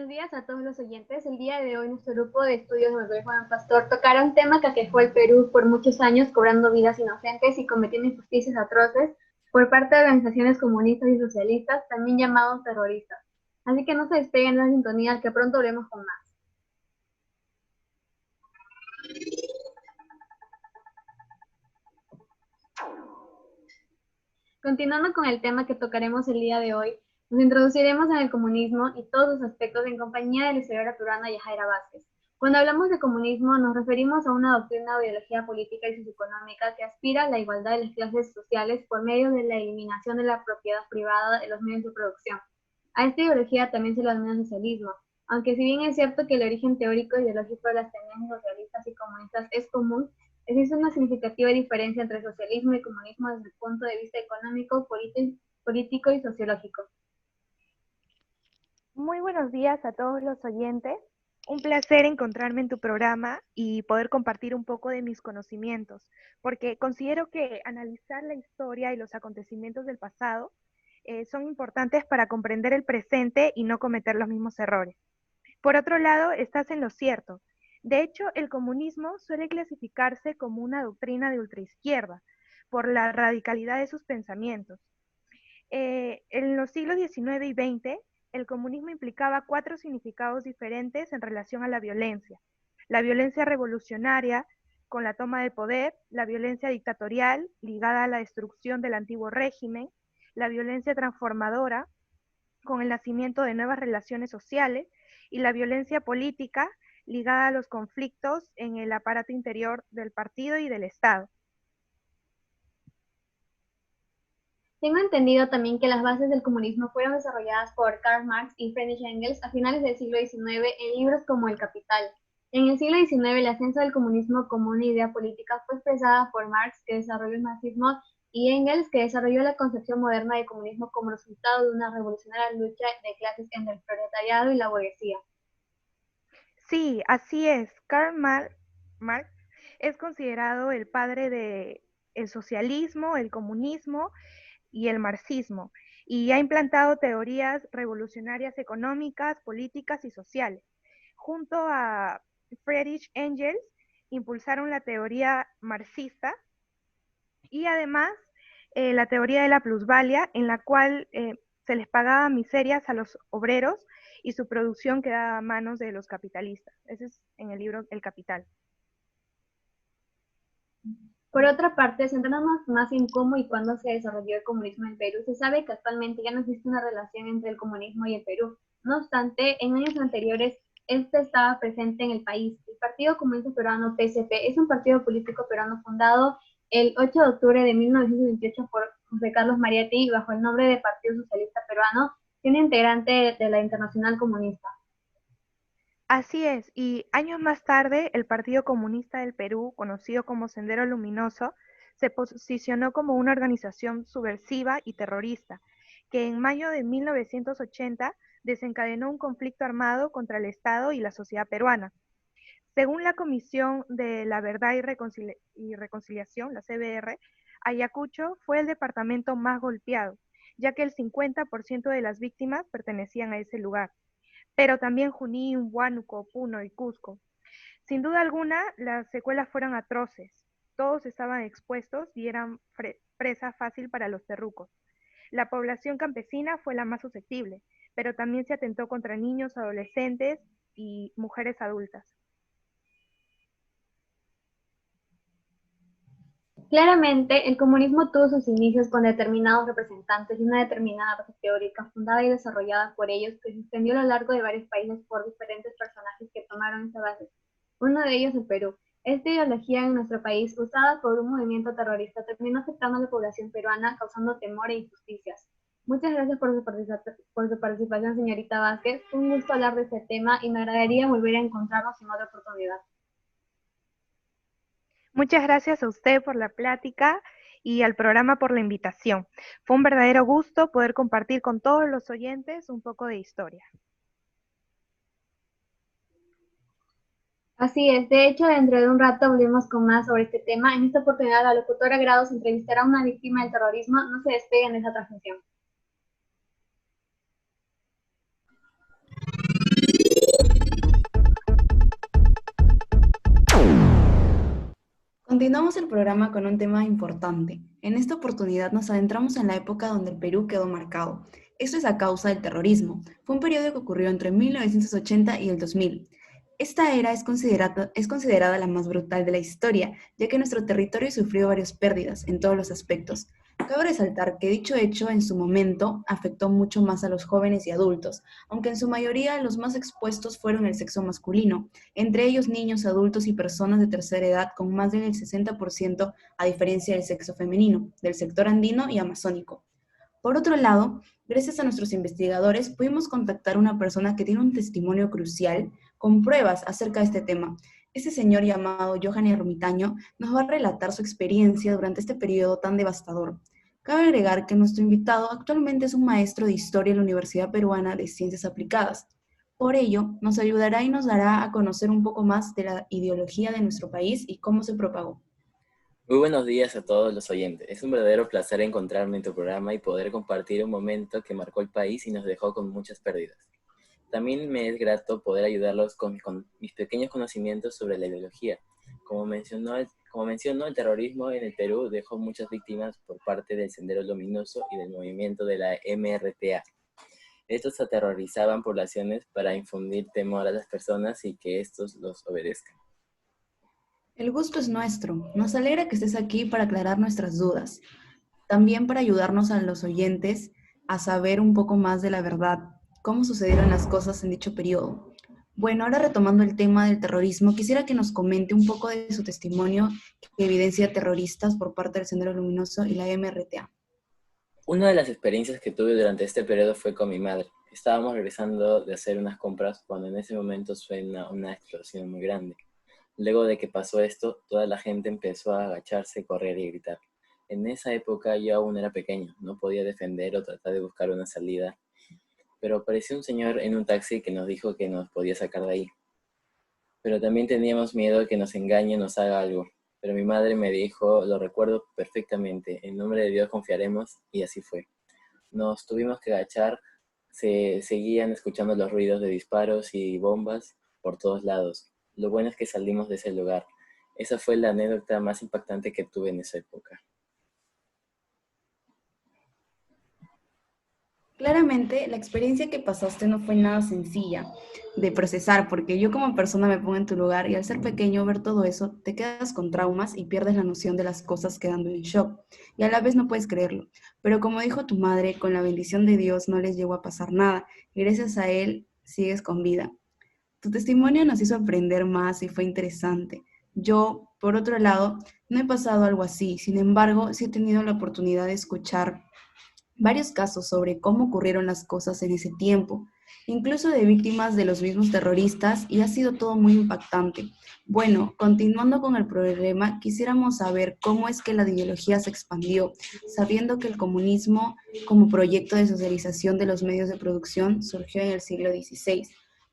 Buenos días a todos los oyentes. El día de hoy nuestro grupo de estudios de Manuel Juan Pastor tocará un tema que aquejó al Perú por muchos años, cobrando vidas inocentes y cometiendo injusticias atroces por parte de organizaciones comunistas y socialistas, también llamados terroristas. Así que no se despeguen de la sintonía, que pronto veremos con más. Continuando con el tema que tocaremos el día de hoy, nos introduciremos en el comunismo y todos sus aspectos en compañía de la historiadora peruana Yajaira Vázquez. Cuando hablamos de comunismo nos referimos a una doctrina o ideología política y socioeconómica que aspira a la igualdad de las clases sociales por medio de la eliminación de la propiedad privada de los medios de producción. A esta ideología también se la denomina socialismo, aunque si bien es cierto que el origen teórico e ideológico de las tendencias socialistas y comunistas es común, existe una significativa diferencia entre socialismo y comunismo desde el punto de vista económico, político y sociológico. Muy buenos días a todos los oyentes. Un placer encontrarme en tu programa y poder compartir un poco de mis conocimientos, porque considero que analizar la historia y los acontecimientos del pasado son importantes para comprender el presente y no cometer los mismos errores. Por otro lado, estás en lo cierto. De hecho, el comunismo suele clasificarse como una doctrina de ultraizquierda por la radicalidad de sus pensamientos. En los siglos XIX y XX, el comunismo implicaba 4 significados diferentes en relación a la violencia. La violencia revolucionaria, con la toma del poder, la violencia dictatorial, ligada a la destrucción del antiguo régimen, la violencia transformadora, con el nacimiento de nuevas relaciones sociales, y la violencia política, ligada a los conflictos en el aparato interior del partido y del Estado. Tengo entendido también que las bases del comunismo fueron desarrolladas por Karl Marx y Friedrich Engels a finales del siglo XIX en libros como El Capital. En el siglo XIX, el ascenso del comunismo como una idea política fue expresada por Marx, que desarrolló el marxismo, y Engels, que desarrolló la concepción moderna del comunismo como resultado de una revolucionaria lucha de clases entre el proletariado y la burguesía. Sí, así es. Marx es considerado el padre del socialismo, el comunismo y el marxismo, y ha implantado teorías revolucionarias económicas, políticas y sociales. Junto a Friedrich Engels, impulsaron la teoría marxista y además la teoría de la plusvalía, en la cual se les pagaba miserias a los obreros y su producción quedaba a manos de los capitalistas. Ese es en el libro El Capital. Por otra parte, centrándonos más en cómo y cuándo se desarrolló el comunismo en Perú, se sabe que actualmente ya no existe una relación entre el comunismo y el Perú. No obstante, en años anteriores, este estaba presente en el país. El Partido Comunista Peruano, PSP, es un partido político peruano fundado el 8 de octubre de 1928 por José Carlos Mariátegui bajo el nombre de Partido Socialista Peruano, siendo integrante de la Internacional Comunista. Así es, y años más tarde, el Partido Comunista del Perú, conocido como Sendero Luminoso, se posicionó como una organización subversiva y terrorista, que en mayo de 1980 desencadenó un conflicto armado contra el Estado y la sociedad peruana. Según la Comisión de la Verdad y Reconciliación, la CBR, Ayacucho fue el departamento más golpeado, ya que el 50% de las víctimas pertenecían a ese lugar, pero también Junín, Huánuco, Puno y Cusco. Sin duda alguna, las secuelas fueron atroces. Todos estaban expuestos y eran presa fácil para los terrucos. La población campesina fue la más susceptible, pero también se atentó contra niños, adolescentes y mujeres adultas. Claramente, el comunismo tuvo sus inicios con determinados representantes y una determinada base teórica fundada y desarrollada por ellos que se extendió a lo largo de varios países por diferentes personajes que tomaron esa base. Uno de ellos el Perú. Esta ideología en nuestro país, usada por un movimiento terrorista, terminó afectando a la población peruana, causando temor e injusticias. Muchas gracias por su participación, señorita Vázquez. Fue un gusto hablar de este tema y me agradaría volver a encontrarnos en otra oportunidad. Muchas gracias a usted por la plática y al programa por la invitación. Fue un verdadero gusto poder compartir con todos los oyentes un poco de historia. Así es, de hecho, dentro de un rato volvemos con más sobre este tema. En esta oportunidad, la locutora Grados entrevistará a una víctima del terrorismo. No se despeguen de esa transmisión. Iniciamos el programa con un tema importante. En esta oportunidad nos adentramos en la época donde el Perú quedó marcado. Esto es a causa del terrorismo. Fue un periodo que ocurrió entre 1980 y el 2000. Esta era es considerada la más brutal de la historia, ya que nuestro territorio sufrió varias pérdidas en todos los aspectos. Cabe resaltar que dicho hecho en su momento afectó mucho más a los jóvenes y adultos, aunque en su mayoría los más expuestos fueron el sexo masculino, entre ellos niños, adultos y personas de tercera edad con más del 60%, a diferencia del sexo femenino, del sector andino y amazónico. Por otro lado, gracias a nuestros investigadores pudimos contactar a una persona que tiene un testimonio crucial con pruebas acerca de este tema. Este señor llamado Johan Ermitaño nos va a relatar su experiencia durante este periodo tan devastador. Cabe agregar que nuestro invitado actualmente es un maestro de historia en la Universidad Peruana de Ciencias Aplicadas. Por ello, nos ayudará y nos dará a conocer un poco más de la ideología de nuestro país y cómo se propagó. Muy buenos días a todos los oyentes. Es un verdadero placer encontrarme en tu programa y poder compartir un momento que marcó el país y nos dejó con muchas pérdidas. También me es grato poder ayudarlos con mis pequeños conocimientos sobre la ideología. Como mencionó, el terrorismo en el Perú dejó muchas víctimas por parte del Sendero Luminoso y del movimiento de la MRTA. Estos aterrorizaban poblaciones para infundir temor a las personas y que estos los obedezcan. El gusto es nuestro. Nos alegra que estés aquí para aclarar nuestras dudas. También para ayudarnos a los oyentes a saber un poco más de la verdad, cómo sucedieron las cosas en dicho periodo. Bueno, ahora retomando el tema del terrorismo, quisiera que nos comente un poco de su testimonio que evidencia terroristas por parte del Sendero Luminoso y la MRTA. Una de las experiencias que tuve durante este periodo fue con mi madre. Estábamos regresando de hacer unas compras cuando en ese momento suena una explosión muy grande. Luego de que pasó esto, toda la gente empezó a agacharse, correr y gritar. En esa época yo aún era pequeño, no podía defender o tratar de buscar una salida, pero apareció un señor en un taxi que nos dijo que nos podía sacar de ahí. Pero también teníamos miedo de que nos engañe o nos haga algo. Pero mi madre me dijo, lo recuerdo perfectamente, en nombre de Dios confiaremos, y así fue. Nos tuvimos que agachar, se seguían escuchando los ruidos de disparos y bombas por todos lados. Lo bueno es que salimos de ese lugar. Esa fue la anécdota más impactante que tuve en esa época. Claramente, la experiencia que pasaste no fue nada sencilla de procesar, porque yo como persona me pongo en tu lugar y al ser pequeño ver todo eso, te quedas con traumas y pierdes la noción de las cosas quedando en shock, y a la vez no puedes creerlo. Pero como dijo tu madre, con la bendición de Dios no les llegó a pasar nada, y gracias a Él sigues con vida. Tu testimonio nos hizo aprender más y fue interesante. Yo, por otro lado, no he pasado algo así, sin embargo, sí he tenido la oportunidad de escuchar varios casos sobre cómo ocurrieron las cosas en ese tiempo, incluso de víctimas de los mismos terroristas, y ha sido todo muy impactante. Bueno, continuando con el problema, quisiéramos saber cómo es que la ideología se expandió, sabiendo que el comunismo como proyecto de socialización de los medios de producción surgió en el siglo XVI,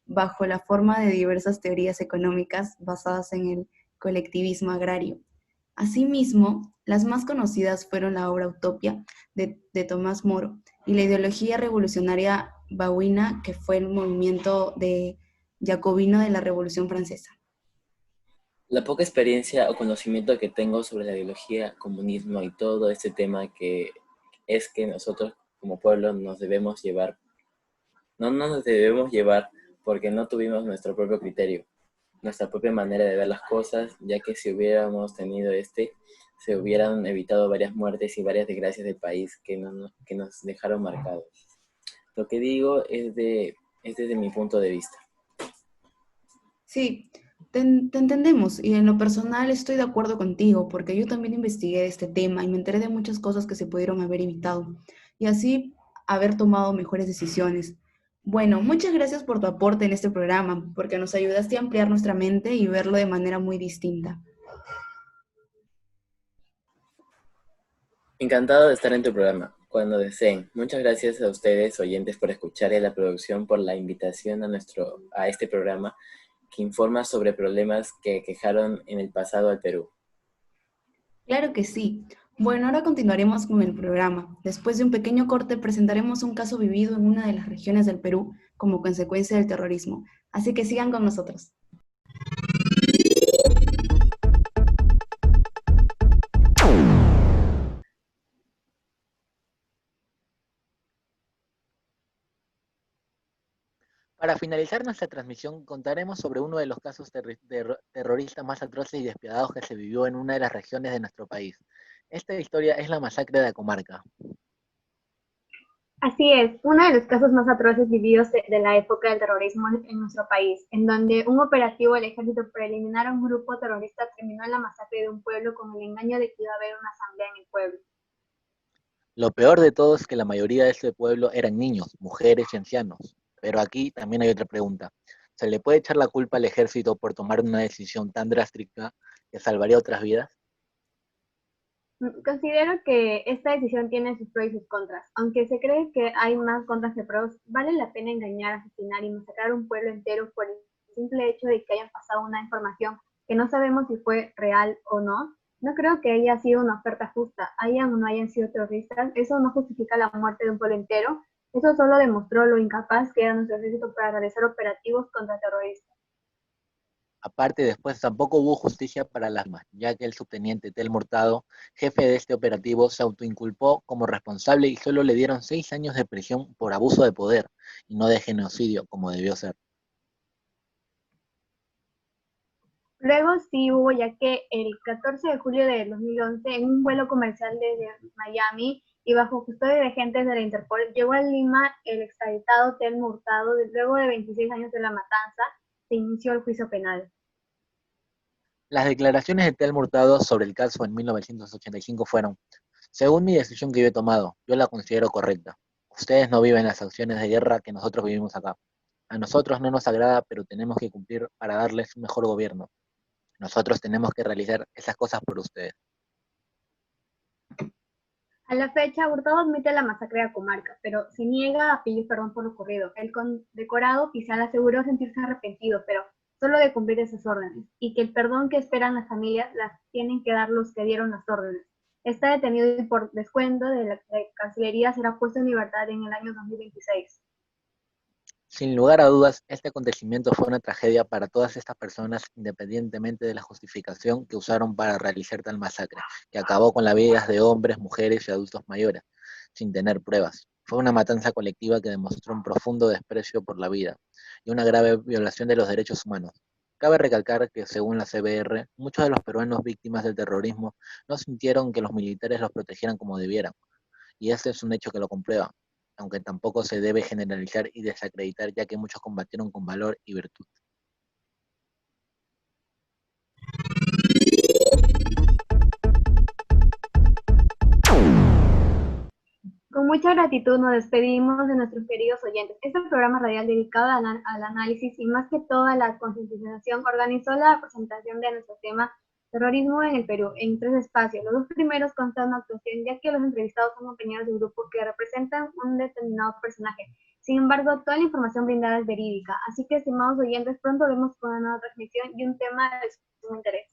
bajo la forma de diversas teorías económicas basadas en el colectivismo agrario. Asimismo, las más conocidas fueron la obra Utopia de Tomás Moro y la ideología revolucionaria bauina, que fue el movimiento jacobino de la Revolución Francesa. La poca experiencia o conocimiento que tengo sobre la ideología, comunismo y todo este tema que es que nosotros como pueblo nos debemos llevar, no nos debemos llevar porque no tuvimos nuestro propio criterio, nuestra propia manera de ver las cosas, ya que si hubiéramos tenido se hubieran evitado varias muertes y varias desgracias del país que nos dejaron marcados. Lo que digo es desde mi punto de vista. Sí, te entendemos y en lo personal estoy de acuerdo contigo porque yo también investigué de este tema y me enteré de muchas cosas que se pudieron haber evitado y así haber tomado mejores decisiones. Bueno, muchas gracias por tu aporte en este programa porque nos ayudaste a ampliar nuestra mente y verlo de manera muy distinta. Encantado de estar en tu programa, cuando deseen. Muchas gracias a ustedes, oyentes, por escuchar y a la producción por la invitación a este programa que informa sobre problemas que aquejaron en el pasado al Perú. Claro que sí. Bueno, ahora continuaremos con el programa. Después de un pequeño corte presentaremos un caso vivido en una de las regiones del Perú como consecuencia del terrorismo. Así que sigan con nosotros. Para finalizar nuestra transmisión, contaremos sobre uno de los casos terroristas más atroces y despiadados que se vivió en una de las regiones de nuestro país. Esta historia es la masacre de Acomarca. Así es, uno de los casos más atroces vividos de la época del terrorismo en nuestro país, en donde un operativo del ejército para eliminar a un grupo terrorista terminó en la masacre de un pueblo con el engaño de que iba a haber una asamblea en el pueblo. Lo peor de todo es que la mayoría de este pueblo eran niños, mujeres y ancianos. Pero aquí también hay otra pregunta. ¿Se le puede echar la culpa al ejército por tomar una decisión tan drástica que salvaría otras vidas? Considero que esta decisión tiene sus pros y sus contras. Aunque se cree que hay más contras que pros, vale la pena engañar, asesinar y masacrar a un pueblo entero por el simple hecho de que hayan pasado una información que no sabemos si fue real o no. No creo que haya sido una oferta justa, hayan o no hayan sido terroristas. Eso no justifica la muerte de un pueblo entero. Eso solo demostró lo incapaz que era nuestro ejército para realizar operativos contra terroristas. Aparte, después tampoco hubo justicia para las víctimas, ya que el subteniente Telmo Hurtado, jefe de este operativo, se autoinculpó como responsable y solo le dieron 6 años de prisión por abuso de poder y no de genocidio, como debió ser. Luego sí hubo, ya que el 14 de julio de 2011, en un vuelo comercial desde Miami y bajo custodia de agentes de la Interpol, llegó a Lima el extraditado Telmo Hurtado. Luego de 26 años de la matanza, se inició el juicio penal. Las declaraciones de Telmo Hurtado sobre el caso en 1985 fueron: según mi decisión que yo he tomado, yo la considero correcta. Ustedes no viven las acciones de guerra que nosotros vivimos acá. A nosotros no nos agrada, pero tenemos que cumplir para darles un mejor gobierno. Nosotros tenemos que realizar esas cosas por ustedes. A la fecha, Hurtado admite la masacre de Acomarca, pero se niega a pedir perdón por lo ocurrido. El condecorado oficial aseguró sentirse arrepentido, pero solo de cumplir esas órdenes, y que el perdón que esperan las familias las tienen que dar los que dieron las órdenes. Está detenido y por descuento de la Cancillería será puesto en libertad en el año 2026. Sin lugar a dudas, este acontecimiento fue una tragedia para todas estas personas, independientemente de la justificación que usaron para realizar tal masacre, que acabó con las vidas de hombres, mujeres y adultos mayores, sin tener pruebas. Fue una matanza colectiva que demostró un profundo desprecio por la vida y una grave violación de los derechos humanos. Cabe recalcar que, según la CBR, muchos de los peruanos víctimas del terrorismo no sintieron que los militares los protegieran como debieran, y este es un hecho que lo comprueba, aunque tampoco se debe generalizar y desacreditar, ya que muchos combatieron con valor y virtud. Con mucha gratitud nos despedimos de nuestros queridos oyentes. Este programa radial dedicado al análisis y más que todo a la concientización organizó la presentación de nuestro tema Terrorismo en el Perú en 3 espacios. Los 2 primeros constan una actuación, ya que los entrevistados son compañeros de grupo que representan un determinado personaje. Sin embargo, toda la información brindada es verídica. Así que, estimados oyentes, pronto vemos con una nueva transmisión y un tema de su interés.